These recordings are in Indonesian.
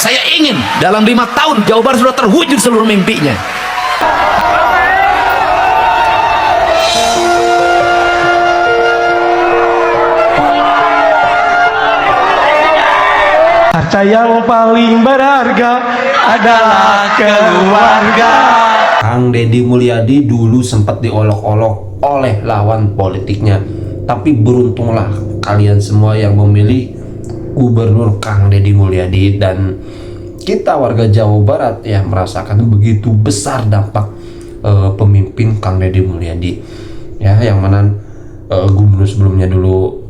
Saya ingin dalam 5 tahun Jawa Barat sudah terwujud seluruh mimpinya. Harta yang paling berharga adalah keluarga. Kang Deddy Mulyadi dulu sempat diolok-olok oleh lawan politiknya, tapi beruntunglah kalian semua yang memilih Gubernur Kang Deddy Mulyadi, dan kita warga Jawa Barat ya merasakan begitu besar dampak pemimpin Kang Deddy Mulyadi ya, yang mana gubernur sebelumnya dulu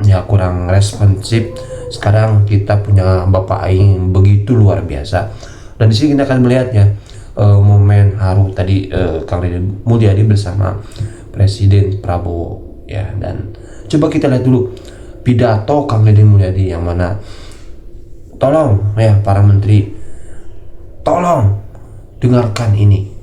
ya kurang responsif. Sekarang kita punya Bapak Aing begitu luar biasa, dan di sini kita akan melihat ya momen haru tadi Kang Deddy Mulyadi bersama Presiden Prabowo ya. Dan coba kita lihat dulu pidato Kang Deddy Mulyadi, yang mana tolong ya para menteri, tolong dengarkan ini.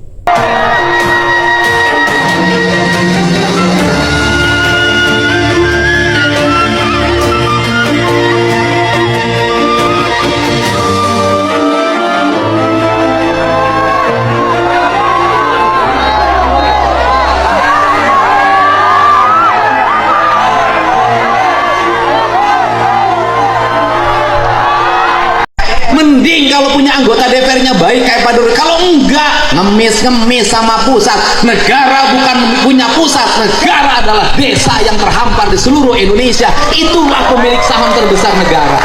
Mending kalau punya anggota DPR-nya baik kayak Pak Duri. Kalau enggak, ngemis-ngemis sama pusat. Negara bukan punya pusat, negara adalah desa yang terhampar di seluruh Indonesia. Itulah pemilik saham terbesar negara.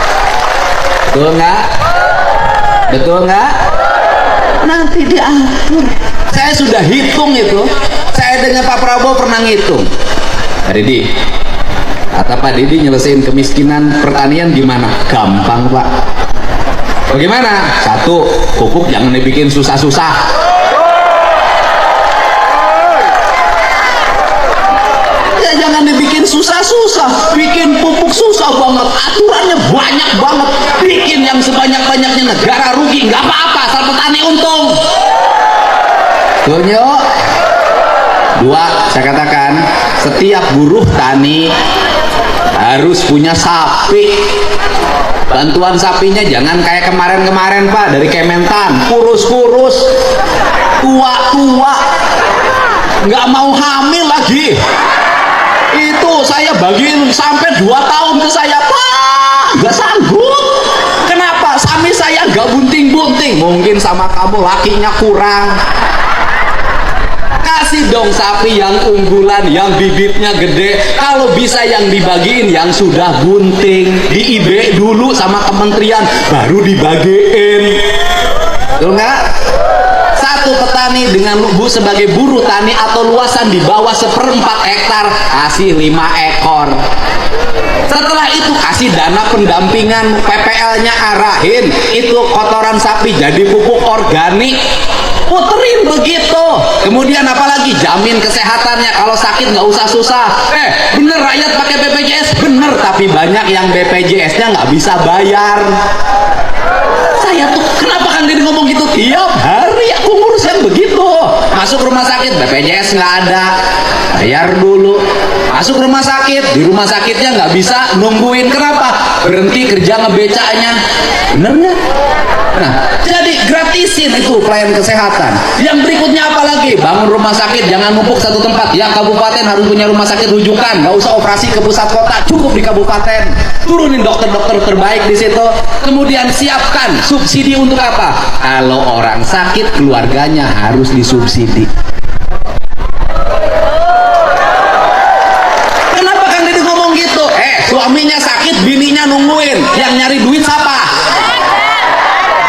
Betul nggak? Betul nggak? Nanti diatur. Saya sudah hitung itu. Saya dengan Pak Prabowo pernah ngitung. Pak Didi, kata Pak Didi, nyelesain kemiskinan pertanian gimana? Gampang, Pak. Bagaimana? 1, pupuk jangan dibikin susah-susah. Ya jangan dibikin susah-susah. Bikin pupuk susah banget, aturannya banyak banget. Bikin yang sebanyak-banyaknya, negara rugi, nggak apa-apa, asal petani untung. Tunyo. 2, saya katakan setiap buruh tani harus punya sapi. Bantuan sapinya jangan kayak kemarin-kemarin Pak, dari Kementan, kurus-kurus, tua-tua, nggak mau hamil lagi. Itu saya bagiin sampai 2 tahun ke saya, Pak, nggak sanggup. Kenapa? Sapi saya nggak bunting-bunting. Mungkin sama kamu lakinya kurang. Kasih dong sapi yang unggulan, yang bibitnya gede. Kalau bisa yang dibagiin yang sudah bunting, di IB dulu sama kementerian, baru dibagiin. Betul nggak? Satu petani dengan Bu sebagai buruh tani atau luasan di bawah 1/4 hektar, kasih 5 ekor. Setelah itu kasih dana pendampingan, PPL-nya arahin, itu kotoran sapi jadi pupuk organik. Puterin begitu. Kemudian apalagi jamin kesehatannya, kalau sakit nggak usah susah. Bener rakyat pakai BPJS, bener, tapi banyak yang BPJS-nya nggak bisa bayar. Saya tuh kenapa kan dia ngomong gitu tiap hari, aku ngurus yang begitu. Masuk rumah sakit BPJS nggak ada, bayar dulu. Masuk rumah sakit, di rumah sakitnya nggak bisa nungguin. Kenapa? Berhenti kerja ngebecanya. Bener nggak? Nah, jadi gratisin itu pelayanan kesehatan. Yang berikutnya apa lagi? Bangun rumah sakit, jangan numpuk satu tempat. Yang kabupaten harus punya rumah sakit rujukan, nggak usah operasi ke pusat kota, cukup di kabupaten. Turunin dokter-dokter terbaik di situ. Kemudian siapkan subsidi untuk apa? Kalau orang sakit, keluarganya harus disubsidi. Kenapa kan dia ngomong gitu? Suaminya sakit, bininya nungguin. Yang nyari duit siapa?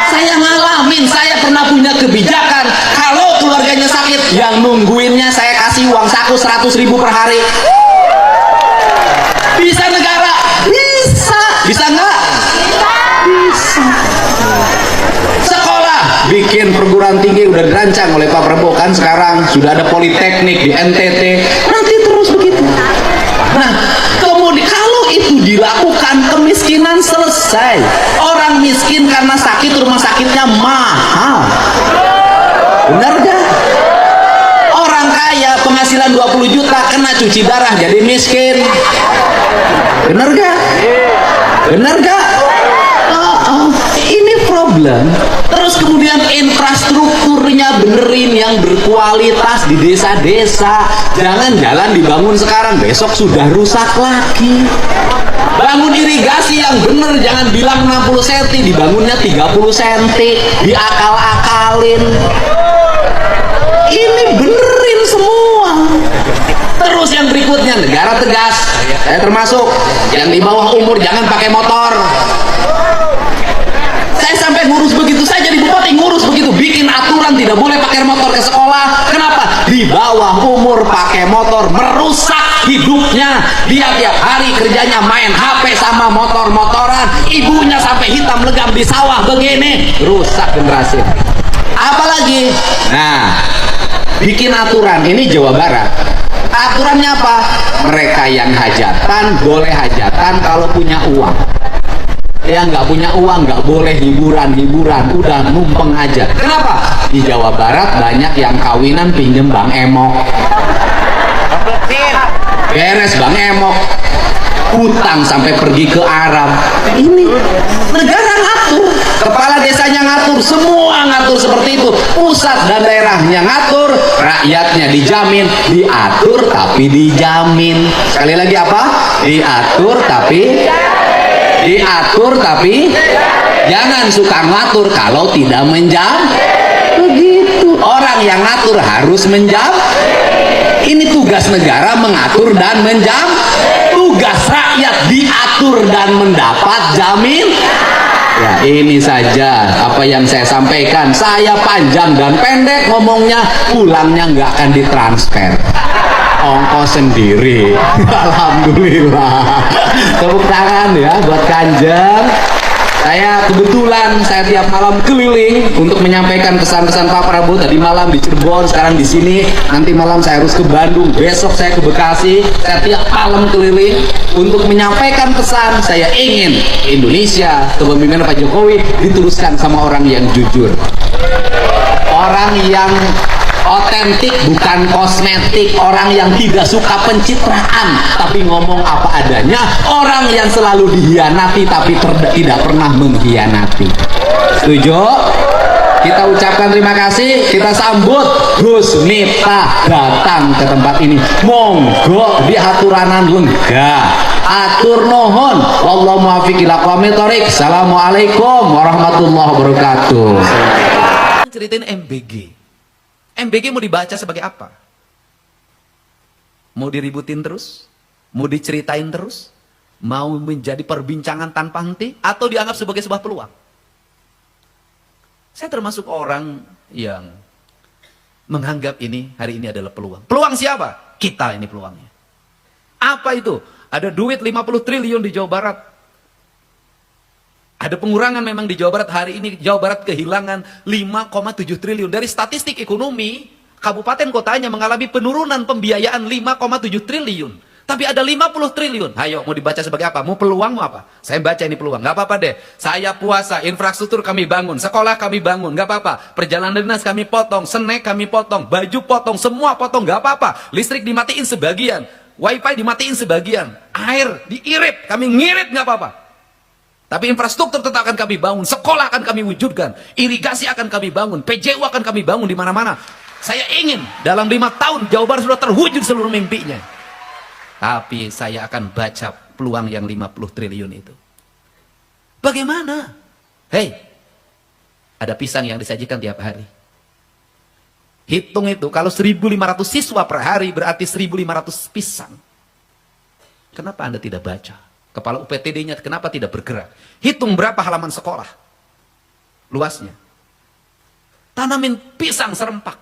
Saya ngalamin, saya pernah punya kebijakan. Kalau keluarganya sakit, yang nungguinnya saya kasih uang saku 100.000 per hari. Bisa negara? Bisa. Bisa nggak? Bisa. Sekolah, bikin perguruan tinggi udah dirancang oleh Pak Prabowo kan, sekarang sudah ada politeknik di NTT. Nanti terus begitu. Nah, kemudian kalau itu dilakukan, kemiskinan selesai. Orang miskin karena sakit, rumah sakitnya mahal. Benar gak? Orang kaya penghasilan 20 juta kena cuci darah jadi miskin. Benar gak? Benar gak? Ini problem. Terus kemudian infrastrukturnya benerin yang berkualitas di desa-desa. Jangan jalan dibangun sekarang, besok sudah rusak lagi. Bangun irigasi yang bener, jangan bilang 60 cm, dibangunnya 30 cm, diakal-akalin. Ini benerin semua. Terus yang berikutnya, negara tegas. Saya termasuk yang di bawah umur jangan pakai motor. Saya sampai ngurus begitu saja di bupati, ngurus begitu, bikin aturan tidak boleh pakai motor ke sekolah. Kenapa? Di bawah umur pakai motor merusak hidupnya. Dia tiap hari kerjanya main HP sama motor-motoran, ibunya sampai hitam legam di sawah begini, rusak generasi. Apalagi, nah, bikin aturan ini Jawa Barat. Aturannya apa? Mereka yang hajatan boleh hajatan kalau punya uang. Yang nggak punya uang nggak boleh hiburan-hiburan, udah numpeng aja. Kenapa? Di Jawa Barat banyak yang kawinan pinjem Bang Emok. Beres Bang Emok, hutang sampai pergi ke Arab. Ini negara ngatur, kepala desanya ngatur, semua ngatur seperti itu. Pusat dan daerahnya ngatur, rakyatnya dijamin, diatur tapi dijamin. Sekali lagi apa? Diatur tapi jangan suka ngatur kalau tidak menjam. Begitu. Orang yang ngatur harus menjam. Ini tugas negara mengatur dan menjam. Tugas rakyat diatur dan mendapat jamin. Ya, ini saja apa yang saya sampaikan. Saya panjang dan pendek ngomongnya, pulangnya nggak akan ditransfer, ongkos sendiri. Alhamdulillah. Tepuk tangan ya buat Kanjeng. Saya kebetulan tiap malam keliling untuk menyampaikan pesan-pesan Pak Prabowo. Tadi malam di Cirebon, sekarang di sini. Nanti malam saya harus ke Bandung, besok saya ke Bekasi. Saya tiap malam keliling untuk menyampaikan pesan. Saya ingin Indonesia kepemimpinan Pak Jokowi diteruskan sama orang yang jujur, orang yang otentik bukan kosmetik, orang yang tidak suka pencitraan tapi ngomong apa adanya, orang yang selalu dihianati tapi tidak pernah mengkhianati. Setuju? Kita ucapkan terima kasih, kita sambut Gus Miftah datang ke tempat ini. Monggo diaturanan lenggah. Atur nuhun. Wallahu muwaffiq ila aqwamit thoriq. Assalamualaikum warahmatullahi wabarakatuh. Ceritain MBG. MBG mau dibaca sebagai apa? Mau diributin terus? Mau diceritain terus? Mau menjadi perbincangan tanpa henti? Atau dianggap sebagai sebuah peluang? Saya termasuk orang yang menganggap hari ini adalah peluang. Peluang siapa? Kita ini peluangnya. Apa itu? Ada duit 50 triliun di Jawa Barat. Ada pengurangan memang di Jawa Barat. Hari ini Jawa Barat kehilangan 5,7 triliun. Dari statistik ekonomi, kabupaten kotanya mengalami penurunan pembiayaan 5,7 triliun. Tapi ada 50 triliun. Ayo, mau dibaca sebagai apa? Mau peluang mau apa? Saya baca ini peluang. Gak apa-apa deh. Saya puasa, infrastruktur kami bangun, sekolah kami bangun. Gak apa-apa. Perjalanan dinas kami potong, snack kami potong, baju potong, semua potong. Gak apa-apa. Listrik dimatiin sebagian. Wifi dimatiin sebagian. Air diirit. Kami ngirit gak apa-apa. Tapi infrastruktur tetap akan kami bangun, sekolah akan kami wujudkan, irigasi akan kami bangun, PJU akan kami bangun di mana-mana. Saya ingin dalam 5 tahun Jawa Barat sudah terwujud seluruh mimpinya. Tapi saya akan baca peluang yang 50 triliun itu. Bagaimana? Hei, ada pisang yang disajikan tiap hari. Hitung itu, kalau 1.500 siswa per hari berarti 1.500 pisang. Kenapa Anda tidak baca? Kepala UPTD-nya kenapa tidak bergerak? Hitung berapa halaman sekolah luasnya. Tanamin pisang serempak.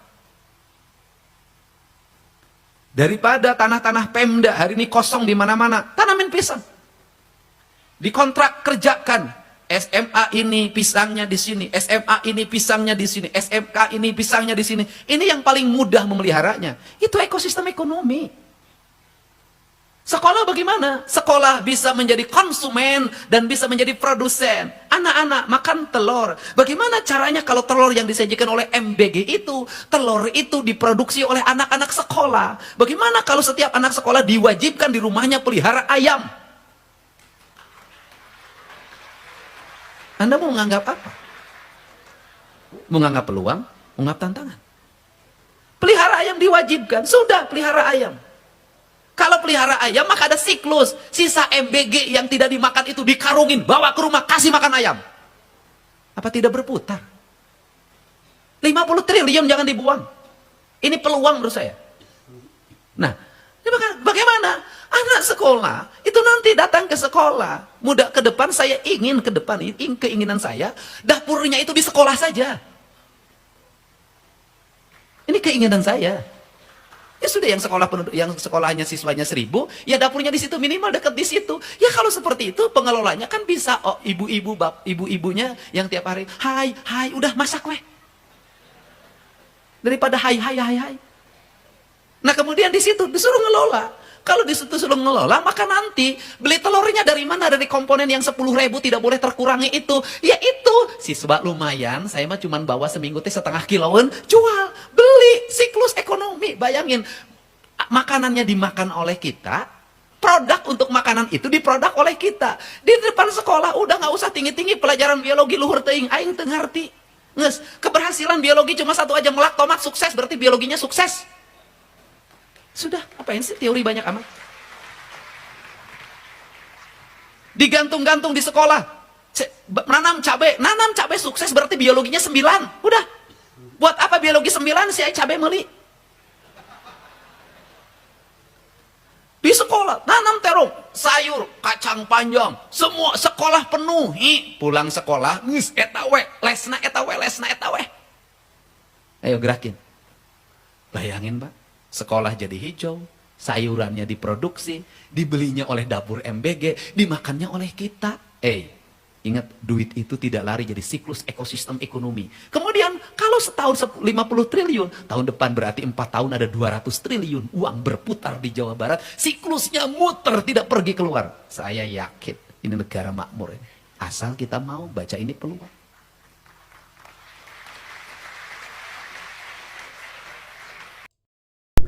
Daripada tanah-tanah Pemda hari ini kosong di mana-mana, tanamin pisang. Dikontrak kerjakan. SMA ini pisangnya di sini, SMA ini pisangnya di sini, SMK ini pisangnya di sini. Ini yang paling mudah memeliharanya. Itu ekosistem ekonomi. Sekolah bagaimana? Sekolah bisa menjadi konsumen dan bisa menjadi produsen. Anak-anak makan telur. Bagaimana caranya kalau telur yang disajikan oleh MBG itu, telur itu diproduksi oleh anak-anak sekolah? Bagaimana kalau setiap anak sekolah diwajibkan di rumahnya pelihara ayam? Anda mau menganggap apa? Menganggap peluang, menganggap tantangan. Pelihara ayam diwajibkan, sudah pelihara ayam. Kalau pelihara ayam maka ada siklus. Sisa MBG yang tidak dimakan itu dikarungin, bawa ke rumah, kasih makan ayam. Apa tidak berputar? 50 triliun jangan dibuang. Ini peluang menurut saya. Nah, bagaimana? Anak sekolah itu nanti datang ke sekolah. Mudah ke depan saya ingin ke depan, keinginan saya dapurnya itu di sekolah saja. Ini keinginan saya. Ya sudah, yang sekolah yang sekolahnya siswanya 1000, ya dapurnya di situ, minimal dekat di situ. Ya kalau seperti itu pengelolanya kan bisa, oh ibu-ibunya yang tiap hari, hai, udah masak weh. Daripada hai. Nah kemudian di situ disuruh ngelola. Kalau di situ disuruh ngelola, maka nanti beli telurnya dari mana? Dari komponen yang 10.000 tidak boleh terkurangi itu. Ya itu, siswa lumayan, saya mah cuman bawa seminggu teh setengah kiloan, jual, beli, siklus ekonomi. Bayangin, makanannya dimakan oleh kita, produk untuk makanan itu diproduk oleh kita. Di depan sekolah udah nggak usah tinggi-tinggi pelajaran biologi luhur teuing, aing teu ngarti. Nges, keberhasilan biologi cuma satu aja, melak tomat sukses, berarti biologinya sukses. Sudah, apain sih teori banyak amat? Digantung-gantung di sekolah. Nanam cabai sukses berarti biologinya 9. Udah. Buat apa biologi 9 si cabai meli? Di sekolah, nanam terong, sayur, kacang panjang, semua sekolah penuh. Pulang sekolah, eta we, lesna eta we. Ayo gerakin. Bayangin, Pak. Sekolah jadi hijau, sayurannya diproduksi, dibelinya oleh dapur MBG, dimakannya oleh kita. Ingat, duit itu tidak lari, jadi siklus ekosistem ekonomi. Kemudian, kalau setahun 50 triliun, tahun depan berarti 4 tahun ada 200 triliun. Uang berputar di Jawa Barat, siklusnya muter, tidak pergi keluar. Saya yakin, ini negara makmur. Asal kita mau baca ini peluang.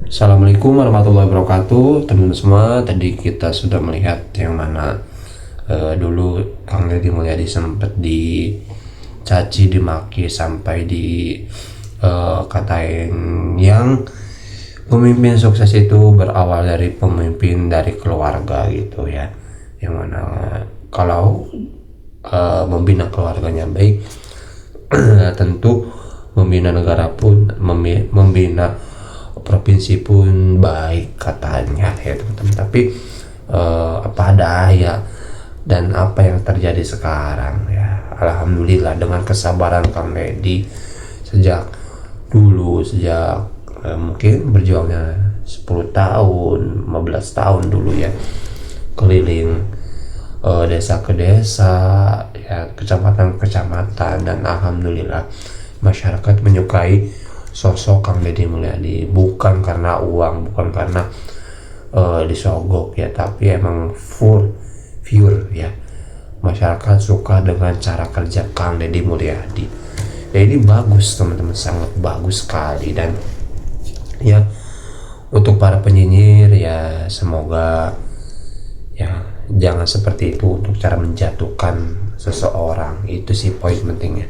Assalamualaikum warahmatullahi wabarakatuh. Teman-teman semua, tadi kita sudah melihat yang mana dulu Kang Deddy Mulyadi sempat dicaci, dimaki, sampai katain yang pemimpin sukses itu berawal dari pemimpin dari keluarga gitu ya. Yang mana kalau membina keluarganya baik, tentu membina negara pun, membina provinsi pun baik katanya ya teman-teman. Tapi apa daya, dan apa yang terjadi sekarang ya, alhamdulillah dengan kesabaran Kang Deddy sejak mungkin berjuangnya 10 tahun 15 tahun dulu ya, keliling desa ke desa ya, kecamatan ke kecamatan, dan alhamdulillah masyarakat menyukai sosok Kang Deddy Mulyadi, bukan karena uang, bukan karena disogok ya, tapi emang full pure ya, masyarakat suka dengan cara kerja Kang Deddy Mulyadi ya. Ini bagus teman-teman, sangat bagus sekali. Dan ya untuk para penyinyir ya, semoga ya jangan seperti itu untuk cara menjatuhkan seseorang, itu sih poin pentingnya.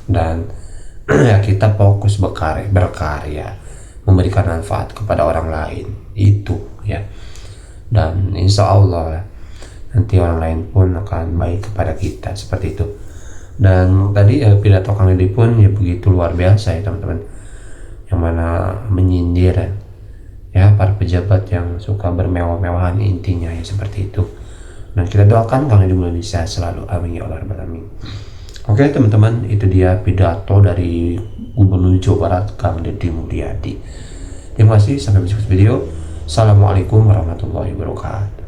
Dan ya kita fokus berkarya, memberikan manfaat kepada orang lain, itu ya. Dan insya Allah nanti orang lain pun akan baik kepada kita, seperti itu. Dan tadi pidato Kang Deddy pun ya begitu luar biasa ya teman-teman, yang mana menyindir ya para pejabat yang suka bermewah-mewahan, intinya ya seperti itu. Dan kita doakan Kang Deddy Mulyadi bisa selalu, amin ya Allah rabbal alamin. Oke teman-teman, itu dia pidato dari Gubernur Jawa Barat Kang Deddy Mulyadi. Terima kasih, sampai berjumpa di video. Assalamualaikum warahmatullahi wabarakatuh.